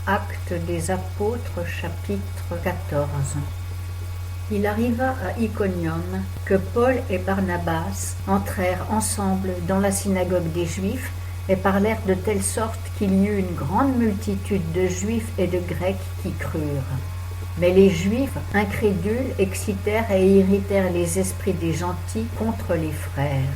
Actes des Apôtres, chapitre 14. Il arriva à Iconium que Paul et Barnabas entrèrent ensemble dans la synagogue des Juifs et parlèrent de telle sorte qu'il y eut une grande multitude de Juifs et de Grecs qui crurent. Mais les Juifs incrédules excitèrent et irritèrent les esprits des gentils contre les frères.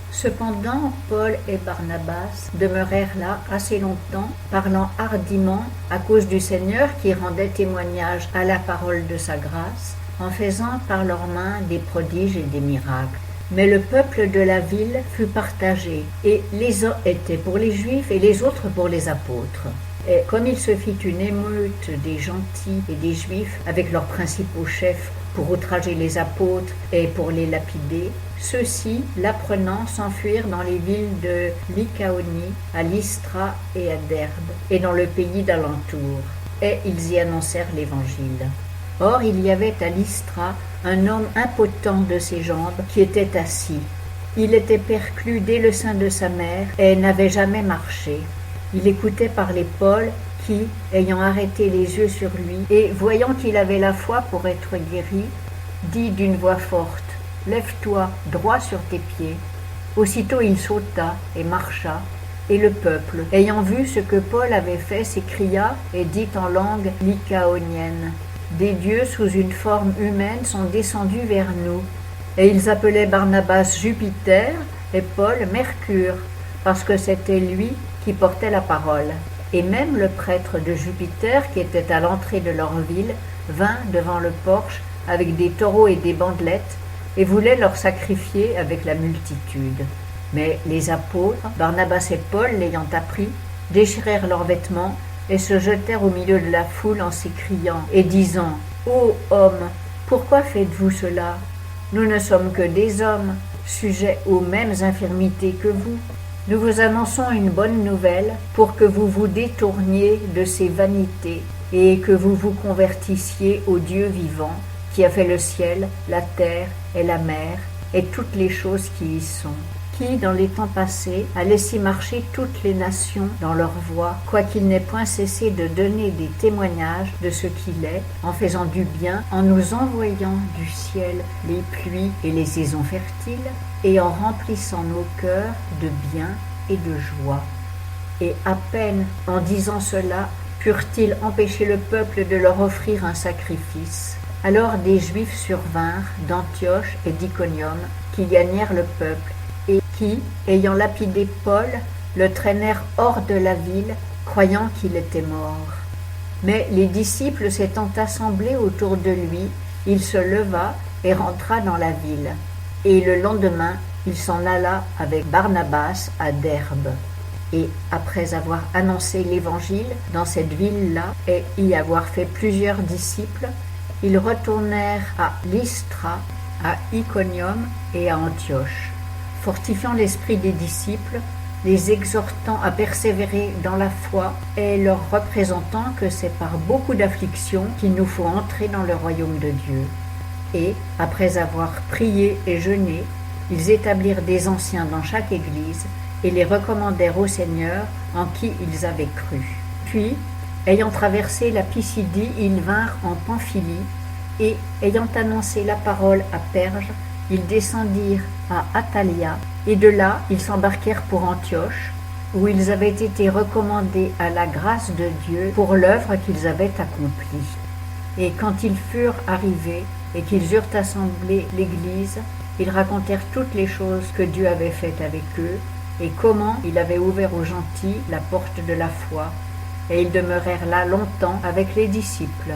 Cependant, Paul et Barnabas demeurèrent là assez longtemps, parlant hardiment à cause du Seigneur qui rendait témoignage à la parole de sa grâce, en faisant par leurs mains des prodiges et des miracles. Mais le peuple de la ville fut partagé, et les uns étaient pour les Juifs et les autres pour les apôtres. Et comme il se fit une émeute des gentils et des Juifs avec leurs principaux chefs pour outrager les apôtres et pour les lapider, ceux-ci, l'apprenant, s'enfuirent dans les villes de Lycaonie, à Lystra et à Derbe, et dans le pays d'alentour, et ils y annoncèrent l'Évangile. Or il y avait à Lystra un homme impotent de ses jambes qui était assis. Il était perclus dès le sein de sa mère et n'avait jamais marché. Il écoutait parler Paul qui, ayant arrêté les yeux sur lui et voyant qu'il avait la foi pour être guéri, dit d'une voix forte « Lève-toi, droit sur tes pieds ». Aussitôt il sauta et marcha, et le peuple, ayant vu ce que Paul avait fait, s'écria et dit en langue lycaonienne « Des dieux sous une forme humaine sont descendus vers nous ». Et ils appelaient Barnabas Jupiter et Paul Mercure, parce que c'était lui qui portait la parole. Et même le prêtre de Jupiter, qui était à l'entrée de leur ville, vint devant le porche avec des taureaux et des bandelettes, et voulait leur sacrifier avec la multitude. Mais les apôtres, Barnabas et Paul, l'ayant appris, déchirèrent leurs vêtements et se jetèrent au milieu de la foule en s'écriant et disant « Ô hommes, pourquoi faites-vous cela? Nous ne sommes que des hommes, sujets aux mêmes infirmités que vous. Nous vous annonçons une bonne nouvelle pour que vous vous détourniez de ces vanités et que vous vous convertissiez au Dieu vivant qui a fait le ciel, la terre et la mer et toutes les choses qui y sont, qui, dans les temps passés, a laissé marcher toutes les nations dans leur voie, quoiqu'il n'ait point cessé de donner des témoignages de ce qu'il est, en faisant du bien, en nous envoyant du ciel les pluies et les saisons fertiles, et en remplissant nos cœurs de bien et de joie. Et à peine en disant cela, purent-ils empêcher le peuple de leur offrir un sacrifice. Alors des Juifs survinrent d'Antioche et d'Iconium, qui gagnèrent le peuple, et qui, ayant lapidé Paul, le traînèrent hors de la ville, croyant qu'il était mort. Mais les disciples s'étant assemblés autour de lui, il se leva et rentra dans la ville. Et le lendemain, il s'en alla avec Barnabas à Derbe. Et après avoir annoncé l'Évangile dans cette ville-là et y avoir fait plusieurs disciples, ils retournèrent à Lystra, à Iconium et à Antioche, fortifiant l'esprit des disciples, les exhortant à persévérer dans la foi et leur représentant que c'est par beaucoup d'afflictions qu'il nous faut entrer dans le royaume de Dieu. Et, après avoir prié et jeûné, ils établirent des anciens dans chaque église et les recommandèrent au Seigneur en qui ils avaient cru. Puis, ayant traversé la Pisidie, ils vinrent en Pamphylie et, ayant annoncé la parole à Perge, ils descendirent à Attalia et de là, ils s'embarquèrent pour Antioche, où ils avaient été recommandés à la grâce de Dieu pour l'œuvre qu'ils avaient accomplie. Et quand ils furent arrivés et qu'ils eurent assemblé l'Église, ils racontèrent toutes les choses que Dieu avait faites avec eux et comment il avait ouvert aux gentils la porte de la foi. Et ils demeurèrent là longtemps avec les disciples.